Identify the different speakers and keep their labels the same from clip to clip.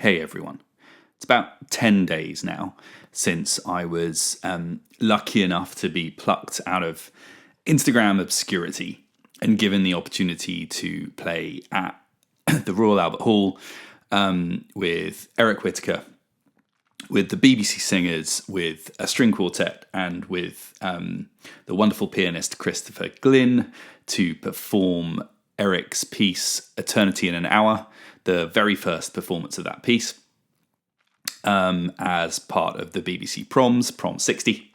Speaker 1: Hey everyone. It's about 10 days now since I was lucky enough to be plucked out of Instagram obscurity and given the opportunity to play at the Royal Albert Hall with Eric Whittaker, with the BBC Singers, with a string quartet, and with the wonderful pianist Christopher Glynn to perform Eric's piece Eternity in an Hour, the very first performance of that piece, as part of the BBC Proms 60.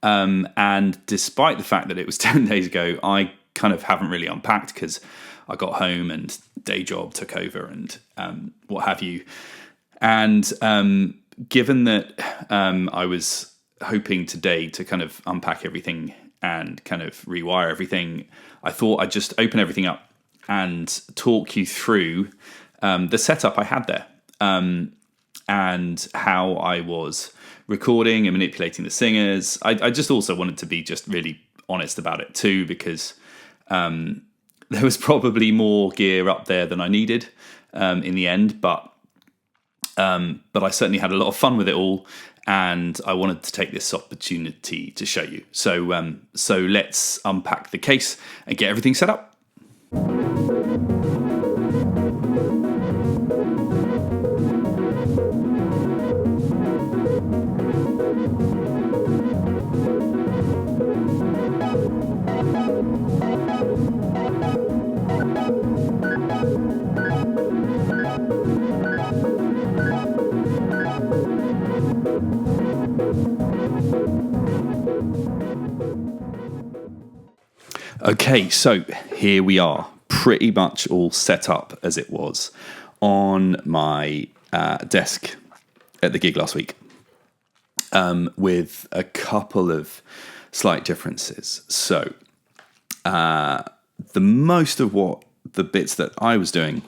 Speaker 1: And despite the fact that it was 10 days ago, I kind of haven't really unpacked because I got home and day job took over and what have you. And given that I was hoping today to kind of unpack everything and kind of rewire everything, I thought I'd just open everything up and talk you through the setup I had there and how I was recording and manipulating the singers. I just also wanted to be just really honest about it too, because there was probably more gear up there than I needed in the end, but I certainly had a lot of fun with it all, and I wanted to take this opportunity to show you. So let's unpack the case and get everything set up. Okay, so here we are, pretty much all set up as it was on my desk at the gig last week, with a couple of slight differences. So the most of the bits that I was doing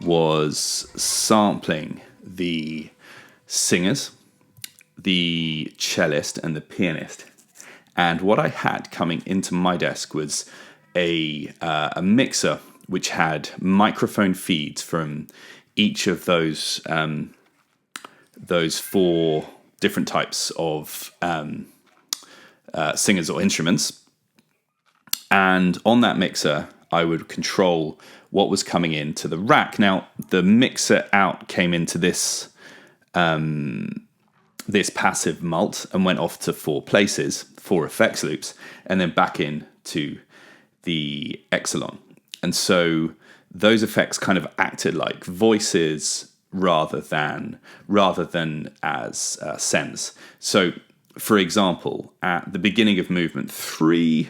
Speaker 1: was sampling the singers, the cellist, and the pianist. And what I had coming into my desk was a mixer which had microphone feeds from each of those four different types of singers or instruments. And on that mixer, I would control what was coming into the rack. Now, the mixer out came into this passive mult and went off to four effects loops, and then back in to the Exelon. And so those effects kind of acted like voices rather than as sends. So, for example, at the beginning of movement 3,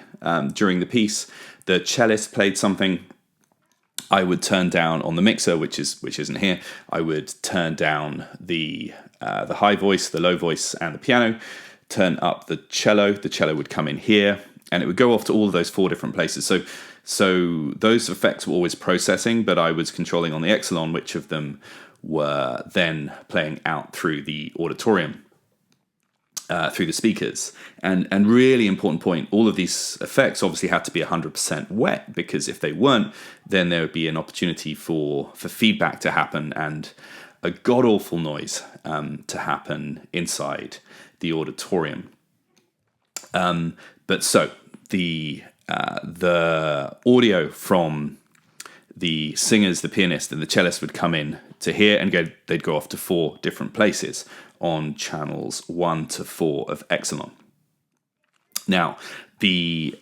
Speaker 1: during the piece, the cellist played something. I would turn down on the mixer, which isn't here. I would turn down the high voice, the low voice, and the piano. Turn up the cello. The cello would come in here, and it would go off to all of those four different places. So those effects were always processing, but I was controlling on the Exelon which of them were then playing out through the auditorium, through the speakers. And really important point, all of these effects obviously had to be 100% wet, because if they weren't, then there would be an opportunity for feedback to happen and a god-awful noise to happen inside the auditorium. But so the audio from the singers, the pianist, and the cellist would come in to here, and they'd go off to four different places on channels 1 to 4 of Exelon. Now, the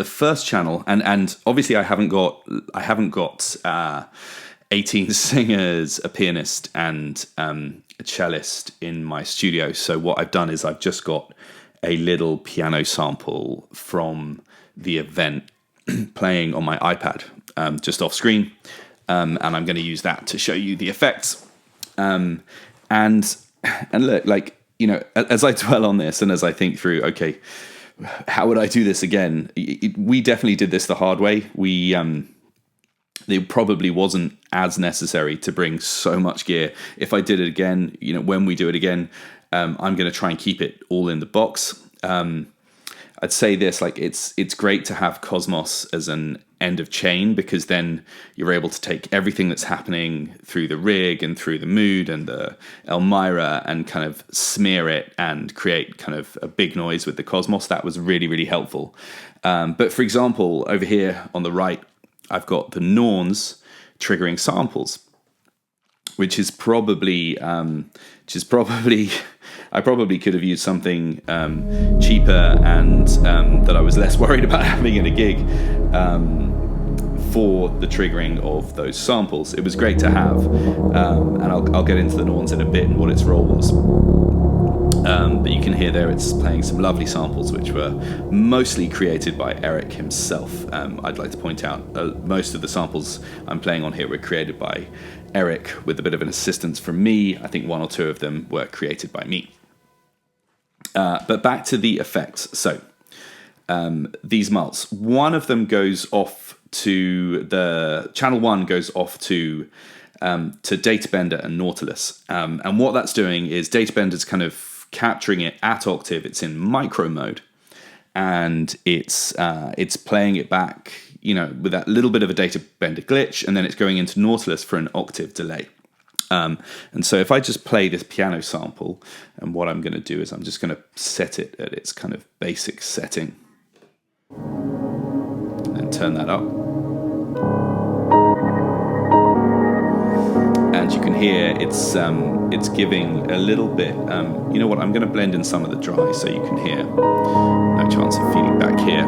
Speaker 1: first channel, and obviously I haven't got 18 singers, a pianist, and a cellist in my studio. So what I've done is I've just got a little piano sample from the event playing on my iPad, just off screen, and I'm going to use that to show you the effects. And look, like, you know, as I dwell on this and as I think through, okay, how would I do this again? We definitely did this the hard way. It probably wasn't as necessary to bring so much gear. If I did it again, you know, when we do it again, I'm going to try and keep it all in the box. I'd say this, like it's great to have Cosmos as an end of chain, because then you're able to take everything that's happening through the rig and through the mood and the Elmyra and kind of smear it and create kind of a big noise with the Cosmos. That was really, really helpful. But for example, over here on the right, I've got the Norns triggering samples, which is probably I probably could have used something cheaper and that I was less worried about having in a gig for the triggering of those samples. It was great to have, and I'll get into the Norns in a bit and what its role was. But you can hear there it's playing some lovely samples, which were mostly created by Eric himself. I'd like to point out most of the samples I'm playing on here were created by Eric with a bit of an assistance from me. I think one or two of them were created by me. But back to the effects. So these mults, one of them goes off to the channel 1 goes off to Databender and Nautilus. And what that's doing is Databender's kind of capturing it at octave. It's in micro mode, and it's playing it back, with that little bit of a Databender glitch, and then it's going into Nautilus for an octave delay. And so if I just play this piano sample, and what I'm going to do is I'm just going to set it at its kind of basic setting, and then turn that up. And you can hear it's giving a little bit, you know what, I'm going to blend in some of the dry so you can hear. No chance of feeding back here.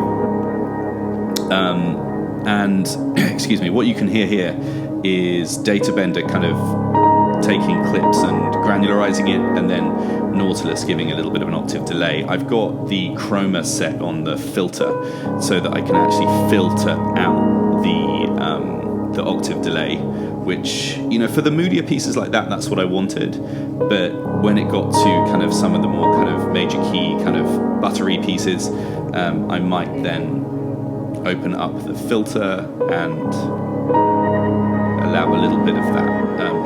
Speaker 1: And, excuse me, what you can hear here is Databender kind of taking clips and granularizing it, and then Nautilus giving a little bit of an octave delay. I've got the chroma set on the filter so that I can actually filter out the octave delay, which, for the moodier pieces like that, that's what I wanted. But when it got to kind of some of the more kind of major key, kind of buttery pieces, I might then open up the filter and allow a little bit of that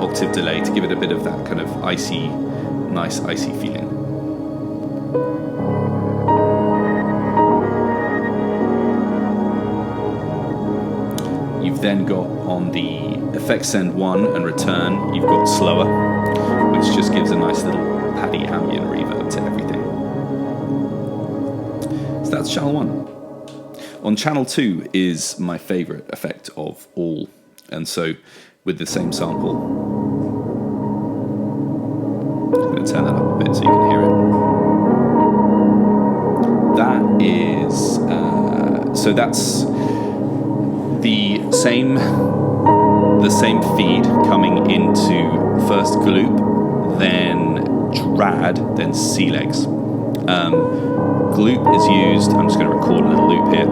Speaker 1: octave delay to give it a bit of that kind of icy, nice icy feeling. You've then got on the effects send 1 and return, you've got slower, which just gives a nice little paddy ambient reverb to everything. So that's channel 1. On channel 2 is my favorite effect of all. And so with the same sample, I'm going to turn that up a bit so you can hear it. That is, so that's the same feed coming into first Gloop, then Dradd, then Sealegs. Gloop is used, I'm just going to record a little loop here.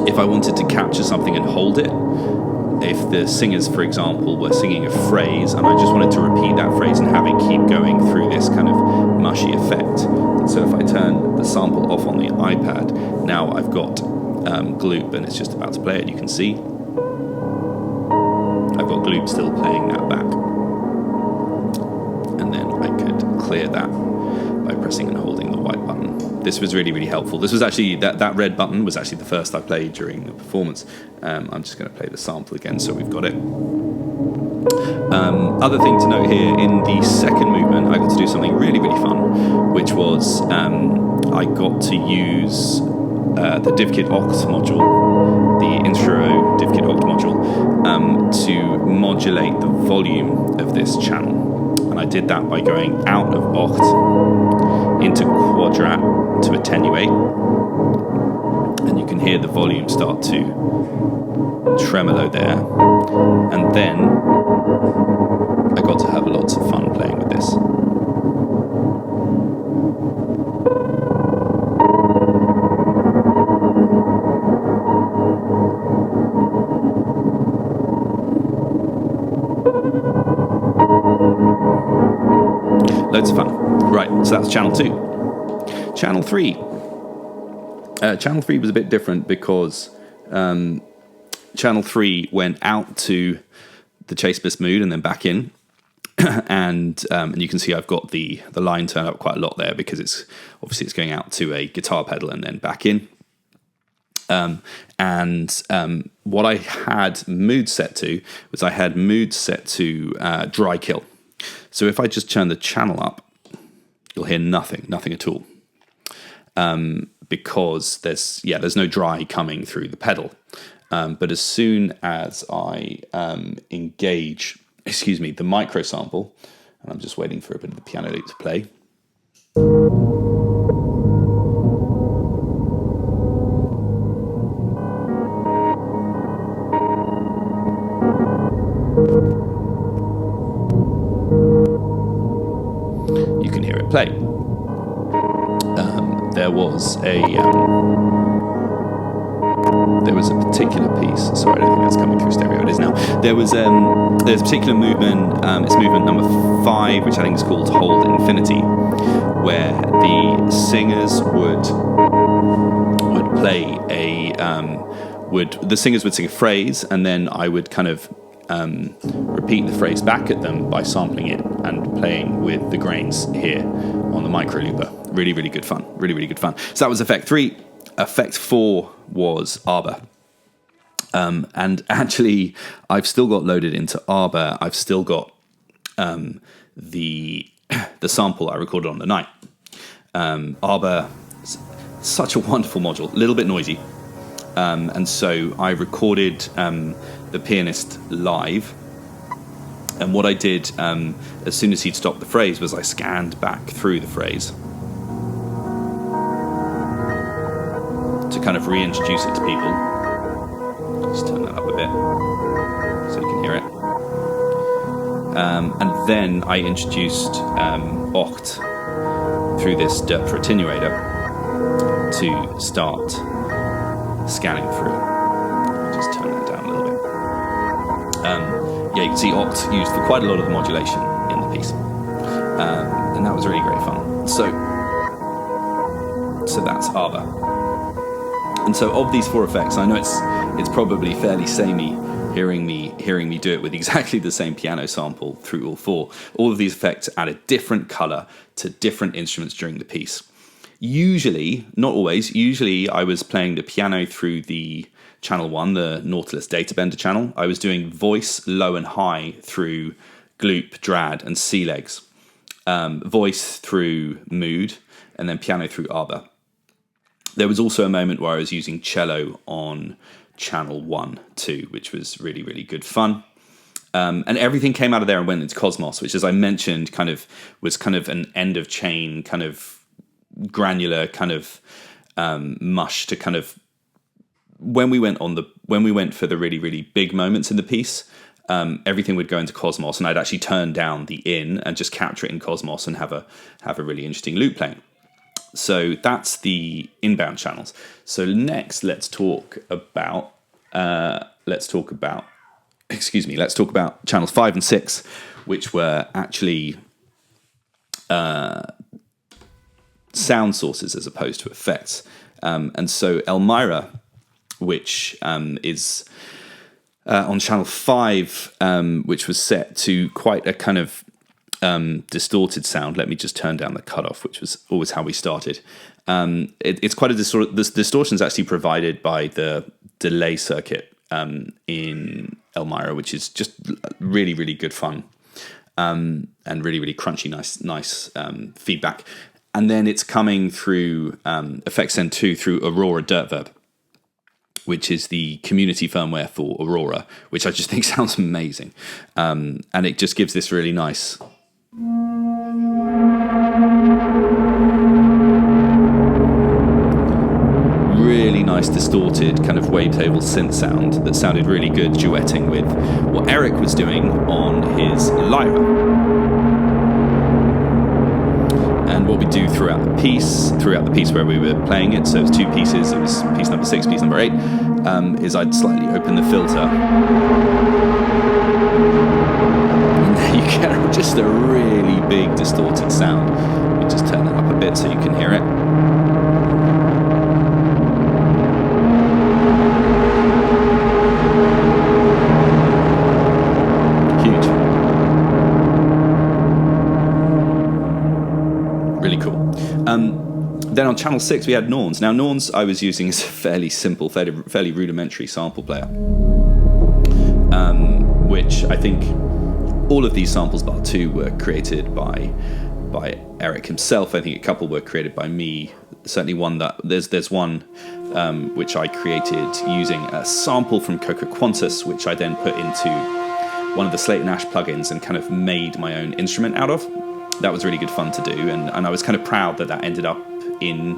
Speaker 1: If I wanted to capture something and hold it, if the singers, for example, were singing a phrase and I just wanted to repeat that phrase and have it keep going through this kind of mushy effect. And so if I turn the sample off on the iPad, now I've got Gloop and it's just about to play it. You can see I've got Gloop still playing that back. And then I could clear that by pressing and holding the white button. This was really, really helpful. This was actually, that red button was actually the first I played during the performance. I'm just going to play the sample again so we've got it. Other thing to note here, in the second movement, I got to do something really, really fun, which was I got to use the DivKit Oct module, the intro DivKit Oct module, to modulate the volume of this channel. And I did that by going out of Oct into Quadrat to attenuate, and you can hear the volume start to tremolo there. And then I got to have lots of fun playing with this. Loads of fun. Right, so that's channel 2. Channel 3. Channel 3 was a bit different because channel 3 went out to the chase bus mood and then back in. and you can see I've got the line turned up quite a lot there because it's going out to a guitar pedal and then back in. What I had mood set to dry kill. So if I just turn the channel up, you'll hear nothing at all, because there's no dry coming through the pedal. But as soon as I engage, the micro sample, and I'm just waiting for a bit of the piano loop to play. You can hear it play. There was a particular piece. Sorry, I don't think that's coming through stereo. It is now. There's a particular movement. It's movement number 5, which I think is called Hold Infinity, where the singers would play the singers would sing a phrase, and then I would kind of repeat the phrase back at them by sampling it and playing with the grains here on the micro looper. Really, really good fun. Really, really good fun. So that was effect 3. Effect 4 was Arbhar. And actually, I've still got loaded into Arbhar. I've still got the sample I recorded on the night. Arbhar, such a wonderful module, a little bit noisy. And so I recorded the pianist live. And what I did as soon as he'd stopped the phrase was I scanned back through the phrase to kind of reintroduce it to people. Just turn that up a bit so you can hear it. And then I introduced Oct through this Dirtverb attenuator to start scanning through. Just turn that down a little bit. You can see Oct used for quite a lot of the modulation in the piece. And that was really great fun. So that's Arbhar. And so of these 4 effects, I know it's probably fairly samey hearing me do it with exactly the same piano sample through all 4. All of these effects added different color to different instruments during the piece. Usually, not always, I was playing the piano through the channel 1, the Nautilus data bender channel. I was doing voice low and high through Gloop, Dradd, and Sealegs. Voice through mood, and then piano through Arbhar. There was also a moment where I was using cello on channel 1 too, which was really, really good fun. And everything came out of there and went into Cosmos, which, as I mentioned, was an end of chain, kind of granular, kind of mush to kind of when we went for the really, really big moments in the piece. Everything would go into Cosmos, and I'd actually turn down the in and just capture it in Cosmos and have a really interesting loop playing. So that's the inbound channels. So next, let's talk about channels 5 and 6, which were actually sound sources as opposed to effects. And so Elmyra, which is on channel 5, which was set to quite a kind of distorted sound. Let me just turn down the cutoff, which was always how we started. It's quite a this distortion is actually provided by the delay circuit in Elmyra, which is just really, really good fun and really, really crunchy, nice feedback. And then it's coming through Effects N2 through Aurora Dirtverb, which is the community firmware for Aurora, which I just think sounds amazing. And it just gives this really nice distorted kind of wavetable synth sound that sounded really good duetting with what Eric was doing on his lyra. And what we do throughout the piece where we were playing it, so it was 2 pieces, it was piece number 6, piece number 8, is I'd slightly open the filter. And there you get just a really big distorted sound. You just turn that up a bit so you can hear it. Then on channel 6 we had Norns. Now Norns I was using as a fairly simple, fairly rudimentary sample player, which I think all of these samples bar 2 were created by Eric himself. I think a couple were created by me. Certainly one that there's one which I created using a sample from Coco Quantus, which I then put into one of the Slate & Ash plugins and kind of made my own instrument out of. That was really good fun to do, and I was kind of proud that ended up in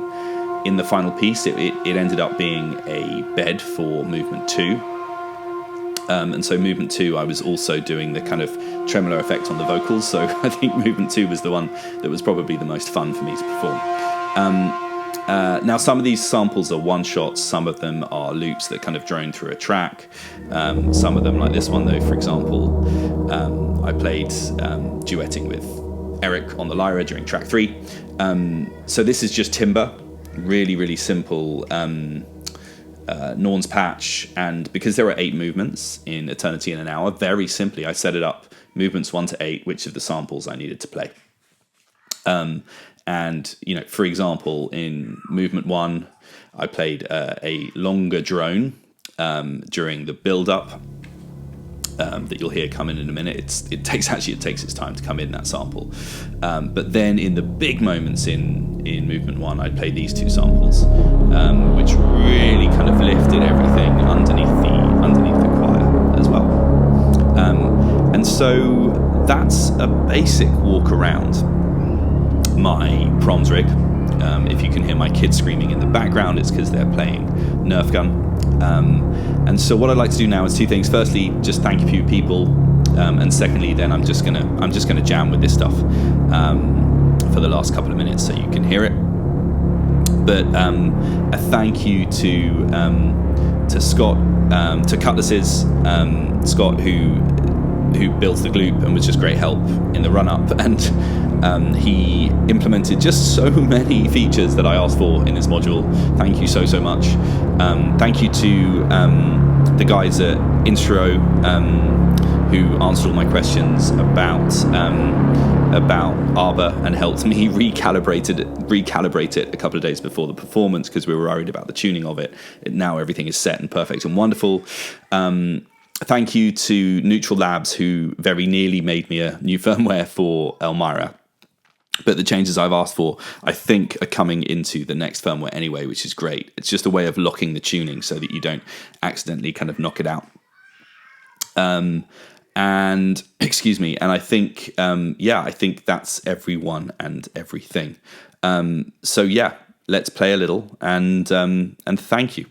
Speaker 1: the final piece. It ended up being a bed for movement 2. And so movement 2, I was also doing the kind of tremolo effect on the vocals. So I think movement 2 was the one that was probably the most fun for me to perform. Now, some of these samples are one-shots. Some of them are loops that kind of drone through a track. Some of them, like this one, though, for example, I played duetting with Eric on the lyra during track 3. So this is just timbre, really, really simple Norns patch, and because there are 8 movements in Eternity in an Hour, very simply I set it up movements 1 to 8, which of the samples I needed to play. And for example, in movement 1 I played a longer drone during the build-up that you'll hear come in a minute. It takes its time to come in, that sample, but then in the big moments in movement 1 I played these 2 samples, which really kind of lifted everything underneath the choir as well. And so that's a basic walk around my proms rig. If you can hear my kids screaming in the background, it's because they're playing Nerf gun. And so what I'd like to do now is 2 things. Firstly, just thank a few people, and secondly, then I'm just gonna jam with this stuff for the last couple of minutes so you can hear it. But a thank you to Scott, to Cutlasses, Scott who builds the Gloop and was just great help in the run-up, and he implemented just so many features that I asked for in this module. Thank you so much. Thank you to the guys at Instro who answered all my questions about Arbhar and helped me recalibrate it a couple of days before the performance because we were worried about the tuning of it. Now everything is set and perfect and wonderful. Thank you to Neutral Labs, who very nearly made me a new firmware for Elmyra. But the changes I've asked for, I think, are coming into the next firmware anyway, which is great. It's just a way of locking the tuning so that you don't accidentally kind of knock it out. And excuse me. And I think, I think that's everyone and everything. So yeah, let's play a little and thank you.